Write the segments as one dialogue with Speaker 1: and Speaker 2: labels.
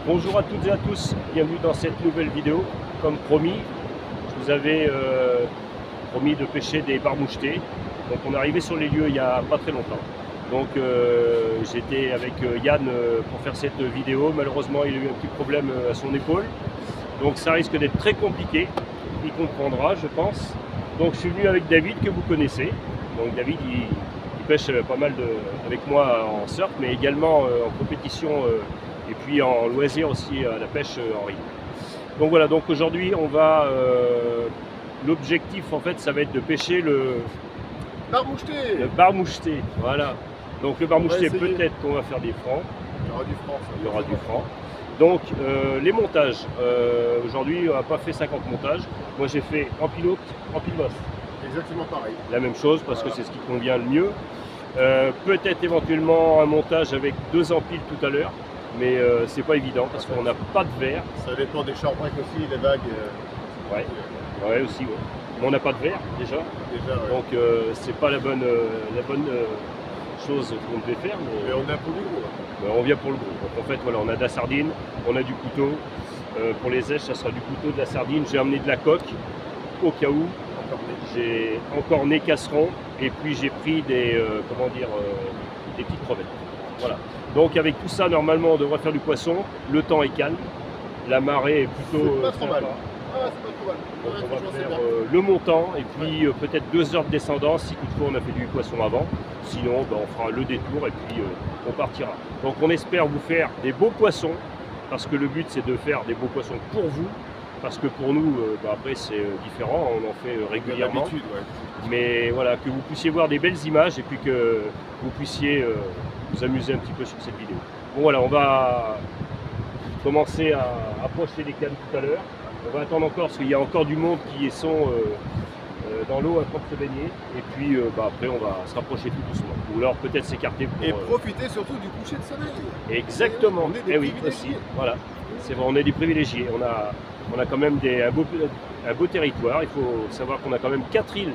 Speaker 1: Bonjour à toutes et à tous, bienvenue dans cette nouvelle vidéo. Comme promis, je vous avais promis de pêcher des barmouchetés. Donc on est arrivé sur les lieux il n'y a pas très longtemps. Donc j'étais avec Yann pour faire cette vidéo. Malheureusement il a eu un petit problème à son épaule. Donc ça risque d'être très compliqué. Il comprendra je pense. Donc je suis venu avec David que vous connaissez. Donc David il pêche pas mal avec moi en surf mais également en compétition et puis en loisir aussi à la pêche en rive. Donc voilà, donc aujourd'hui on va l'objectif en fait ça va être de pêcher le barmoucheté, voilà. Donc le barmoucheté, peut-être qu'on va faire des francs.
Speaker 2: Il y aura du franc.
Speaker 1: Il y aura du franc. Donc les montages, aujourd'hui on n'a pas fait 50 montages. Moi j'ai fait en pilote, en pile-bosse.
Speaker 2: Exactement pareil.
Speaker 1: La même chose parce que c'est ce qui convient le mieux. Peut-être éventuellement un montage avec 2 empiles tout à l'heure. Mais c'est pas évident parce qu'on n'a pas de verre.
Speaker 2: Ça dépend des short-breaks aussi, les vagues.
Speaker 1: Ouais aussi, ouais. Mais on n'a pas de verre déjà.
Speaker 2: Ouais.
Speaker 1: Donc c'est pas la bonne chose qu'on devait faire.
Speaker 2: Mais on est pour du gros.
Speaker 1: Mais on vient pour le gros. Donc en fait voilà, on a de la sardine, on a du couteau. Pour les éches, ça sera du couteau, de la sardine. J'ai amené de la coque au cas où. J'ai encore né casseron et puis j'ai pris des des petites crevettes. Voilà. Donc avec tout ça, normalement, on devrait faire du poisson. Le temps est calme. La marée est plutôt
Speaker 2: pas trop mal.
Speaker 1: Donc on va faire le montant et puis peut-être 2 heures de descendance si toutefois on a fait du poisson avant. Sinon, on fera le détour et puis on partira. Donc on espère vous faire des beaux poissons parce que le but c'est de faire des beaux poissons pour vous. Parce que pour nous, après c'est différent, on en fait régulièrement. Mais voilà, que vous puissiez voir des belles images et puis que vous puissiez vous amuser un petit peu sur cette vidéo. Bon voilà, on va commencer à approcher les cannes tout à l'heure. On va attendre encore parce qu'il y a encore du monde qui sont dans l'eau à train de se baigner. Et puis après on va se rapprocher tout doucement. Ou alors peut-être s'écarter pour...
Speaker 2: Et profiter surtout du coucher de soleil.
Speaker 1: Exactement,
Speaker 2: On est des
Speaker 1: oui aussi. Voilà, c'est vrai, on est des privilégiés. On a quand même un beau territoire. Il faut savoir qu'on a quand même 4 îles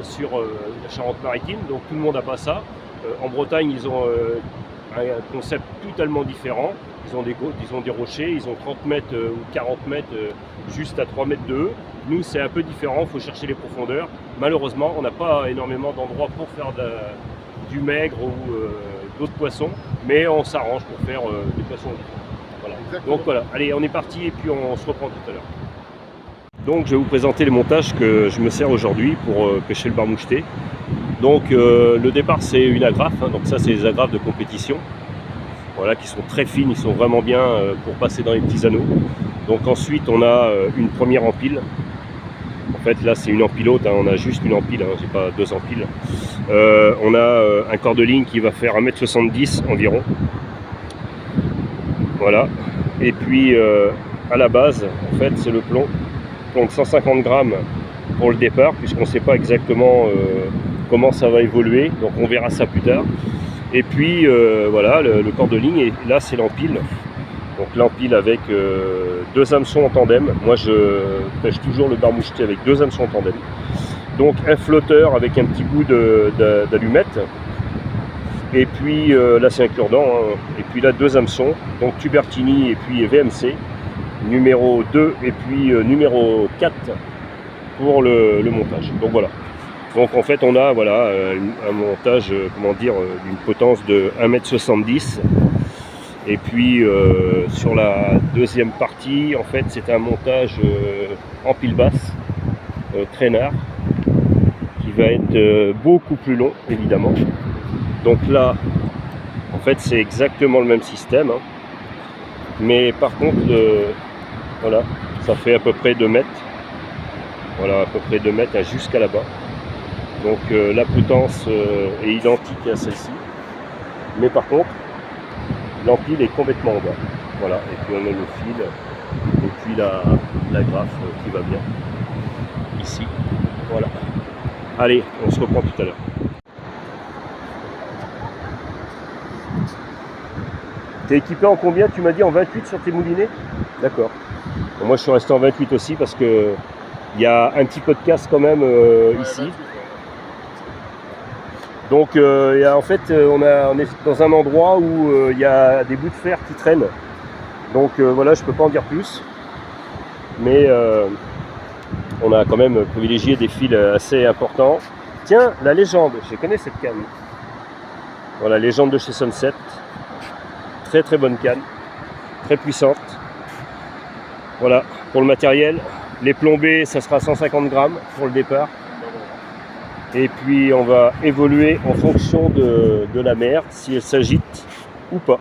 Speaker 1: sur la Charente-Maritime, donc tout le monde n'a pas ça. En Bretagne, ils ont un concept totalement différent. Ils ont des rochers, ils ont 30 mètres ou 40 mètres juste à 3 mètres de eux. Nous, c'est un peu différent, il faut chercher les profondeurs. Malheureusement, on n'a pas énormément d'endroits pour faire du maigre ou d'autres poissons, mais on s'arrange pour faire des poissons différents. Voilà. Donc voilà, allez, on est parti et puis on se reprend tout à l'heure. Donc je vais vous présenter les montages que je me sers aujourd'hui pour pêcher le barmoucheté. Donc le départ c'est une agrafe, hein, donc ça c'est les agrafes de compétition. Voilà, qui sont très fines, ils sont vraiment bien pour passer dans les petits anneaux. Donc ensuite on a une première empile. En fait là c'est une empilote, hein, on a juste une empile, hein, j'ai pas 2 empiles. On a un corps de ligne qui va faire 1,70 m environ. Voilà, et puis à la base, en fait, c'est le plomb de 150 grammes pour le départ, puisqu'on ne sait pas exactement comment ça va évoluer, donc on verra ça plus tard. Et puis voilà, le corps de ligne, et là c'est l'empile. Donc l'empile avec 2 hameçons en tandem. Moi je pêche toujours le barmoucheté avec 2 hameçons en tandem. Donc un flotteur avec un petit bout d'allumette. Et puis là c'est un cure-dent, hein. Et puis là 2 hameçons, donc Tubertini et puis VMC, numéro 2 et puis numéro 4 pour le montage. Donc voilà. Donc en fait on a voilà, un montage d'une potence de 1,70 m. Et puis sur la deuxième partie, en fait c'est un montage en pile basse, traînard, qui va être beaucoup plus long évidemment. Donc là, en fait, c'est exactement le même système, hein. Mais par contre, voilà, ça fait à peu près 2 mètres. Voilà, à peu près 2 mètres jusqu'à là-bas. Donc la potence est identique à celle-ci. Mais par contre, l'empile est complètement en bas. Voilà, et puis on a le fil, et puis la graffe qui va bien. Ici, voilà. Allez, on se reprend tout à l'heure. T'es équipé en combien? Tu m'as dit en 28 sur tes moulinets? D'accord. Bon, moi je suis resté en 28 aussi parce que il y a un petit peu de casse quand même ici. Donc en fait on est dans un endroit où il y a des bouts de fer qui traînent. Donc voilà, je peux pas en dire plus. Mais on a quand même privilégié des fils assez importants. Tiens, la légende, je connais cette canne. Voilà, légende de chez Sunset. Très très bonne canne, très puissante. Voilà, pour le matériel. Les plombées, ça sera 150 grammes pour le départ. Et puis on va évoluer en fonction de la mer, si elle s'agite ou pas.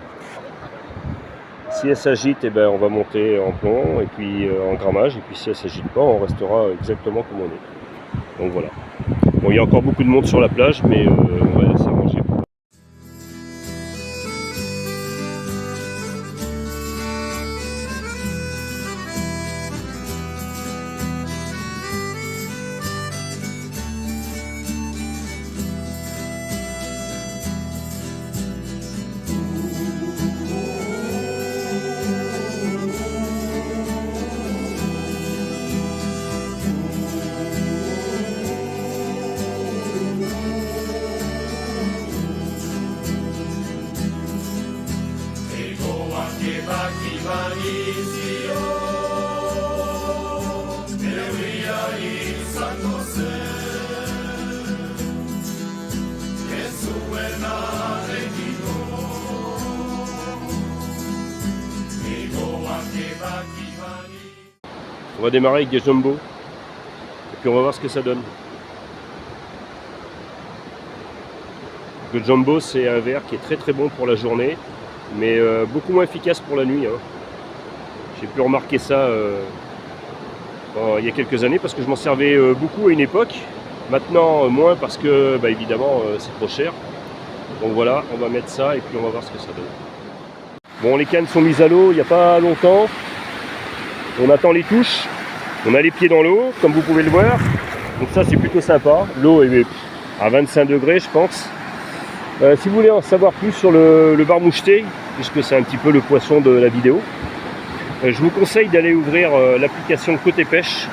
Speaker 1: Si elle s'agite, eh ben, on va monter en plomb et puis en grammage. Et puis si elle ne s'agite pas, on restera exactement comme on est. Donc voilà. Bon, il y a encore beaucoup de monde sur la plage, mais on va s'arranger. On va démarrer avec des jumbo et puis on va voir ce que ça donne. Le jumbo, c'est un verre qui est très très bon pour la journée, mais beaucoup moins efficace pour la nuit. Hein. J'ai pu remarquer ça il y a quelques années parce que je m'en servais beaucoup à une époque. Maintenant moins parce que bah, évidemment c'est trop cher. Donc voilà, on va mettre ça et puis on va voir ce que ça donne. Bon, les cannes sont mises à l'eau il n'y a pas longtemps. On attend les touches. On a les pieds dans l'eau, comme vous pouvez le voir. Donc ça c'est plutôt sympa. L'eau est à 25 degrés je pense. Si vous voulez en savoir plus sur le bar moucheté, puisque c'est un petit peu le poisson de la vidéo, je vous conseille d'aller ouvrir l'application Côté Pêche.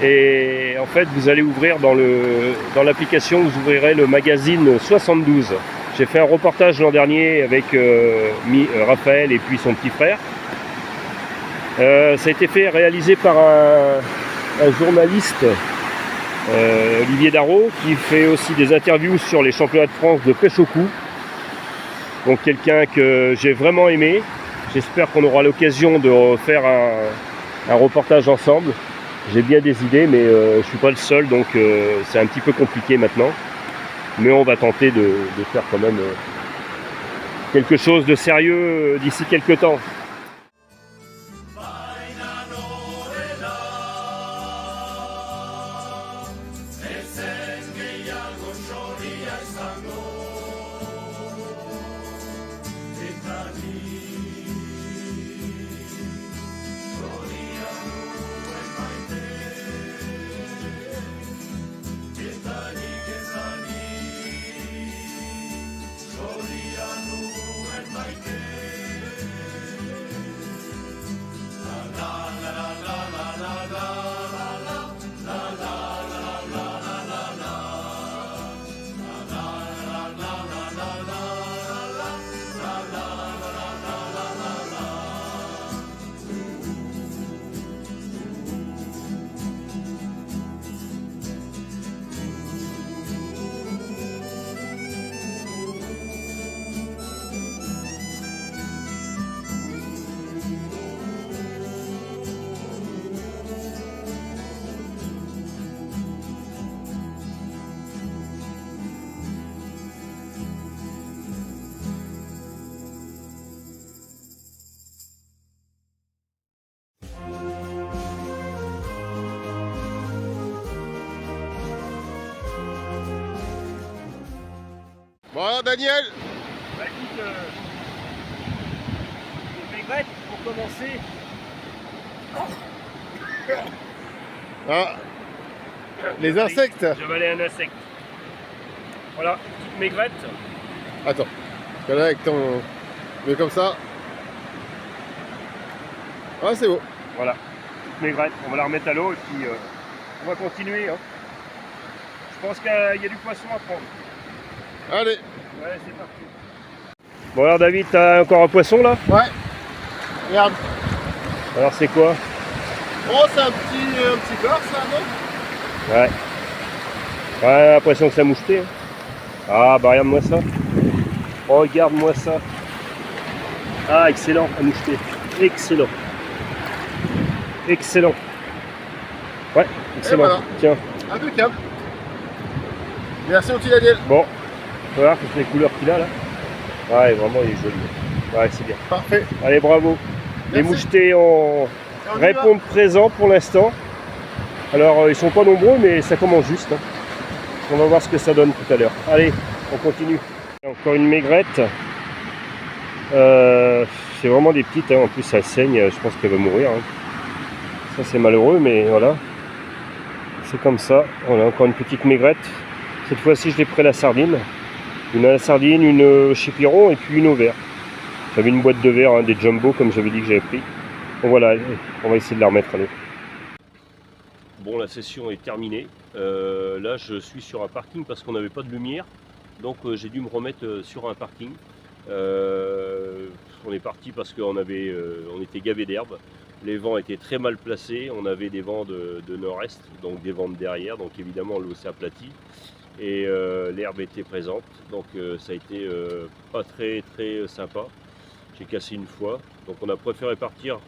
Speaker 1: Et en fait vous allez ouvrir dans l'application, vous ouvrirez le magazine 72. J'ai fait un reportage l'an dernier avec Raphaël et puis son petit frère. Ça a été réalisé par un journaliste, Olivier Darro, qui fait aussi des interviews sur les championnats de France de pêche au cou. Donc quelqu'un que j'ai vraiment aimé. J'espère qu'on aura l'occasion de refaire un reportage ensemble. J'ai bien des idées, mais je ne suis pas le seul, donc c'est un petit peu compliqué maintenant. Mais on va tenter de faire quand même quelque chose de sérieux d'ici quelques temps.
Speaker 2: Bon alors Daniel,
Speaker 1: Bah écoute, les maigrettes pour commencer.
Speaker 2: ah, les insectes.
Speaker 1: J'avalais un insecte. Voilà, petite maigrette.
Speaker 2: Attends, parce que là avec ton... Mais comme ça. Ah c'est beau.
Speaker 1: Voilà, petite maigrette. On va la remettre à l'eau et puis on va continuer. Hein. Je pense qu'il y a du poisson à prendre.
Speaker 2: Allez.
Speaker 1: Ouais, c'est parti. Bon alors David, t'as encore un poisson là?
Speaker 2: Ouais. Regarde.
Speaker 1: Alors c'est quoi?
Speaker 2: Oh, c'est un petit beurre, ça, non?
Speaker 1: Ouais. Ouais, l'impression que ça moucheté. Hein. Ah, bah regarde-moi ça. Regarde-moi ça. Ah, excellent, à moucheter. Excellent. Excellent. Ouais, excellent.
Speaker 2: Voilà.
Speaker 1: Tiens.
Speaker 2: Impeccable. Merci au petit Daniel.
Speaker 1: Bon, voilà, toutes les couleurs qu'il a là. Ouais, vraiment, il est joli. Ouais, c'est bien.
Speaker 2: Parfait.
Speaker 1: Allez, bravo. Les
Speaker 2: Merci.
Speaker 1: mouchetés
Speaker 2: On y va.
Speaker 1: répondent présents pour l'instant. Alors, ils sont pas nombreux, mais ça commence juste. Hein. On va voir ce que ça donne tout à l'heure. Allez, on continue. Encore une maigrette. C'est vraiment des petites. Hein. En plus, ça saigne. Je pense qu'elle va mourir. Hein. Ça, c'est malheureux, mais voilà. C'est comme ça. Voilà, encore une petite maigrette. Cette fois-ci, je l'ai pris à la sardine. Une à la sardine, une chez Piron et puis une au verre. J'avais une boîte de verre, hein, des jumbo, comme j'avais dit que j'avais pris. Donc voilà, on va essayer de la remettre. Allez. Bon, la session est terminée. Là, je suis sur un parking parce qu'on n'avait pas de lumière. Donc, j'ai dû me remettre sur un parking. On est parti parce qu'on on était gavé d'herbe. Les vents étaient très mal placés. On avait des vents de nord-est, donc des vents de derrière. Donc, évidemment, l'eau s'est aplatie. Et l'herbe était présente. Donc, ça a été pas très sympa. J'ai cassé une fois. Donc, on a préféré partir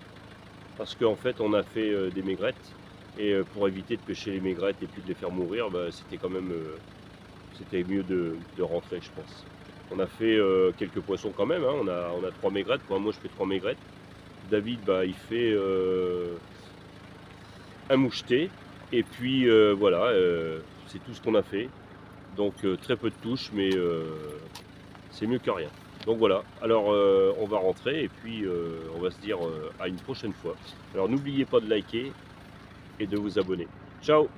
Speaker 1: parce qu'en fait, on a fait des maigrettes. Et pour éviter de pêcher les maigrettes et puis de les faire mourir, bah, c'était quand même c'était mieux de rentrer, je pense. On a fait quelques poissons quand même, hein. On a 3 maigrettes. Moi je fais 3 maigrettes. David, bah, il fait un moucheté. Et puis voilà, c'est tout ce qu'on a fait. Donc très peu de touches, mais c'est mieux que rien. Donc voilà, alors on va rentrer et puis on va se dire à une prochaine fois. Alors n'oubliez pas de liker et de vous abonner. Ciao!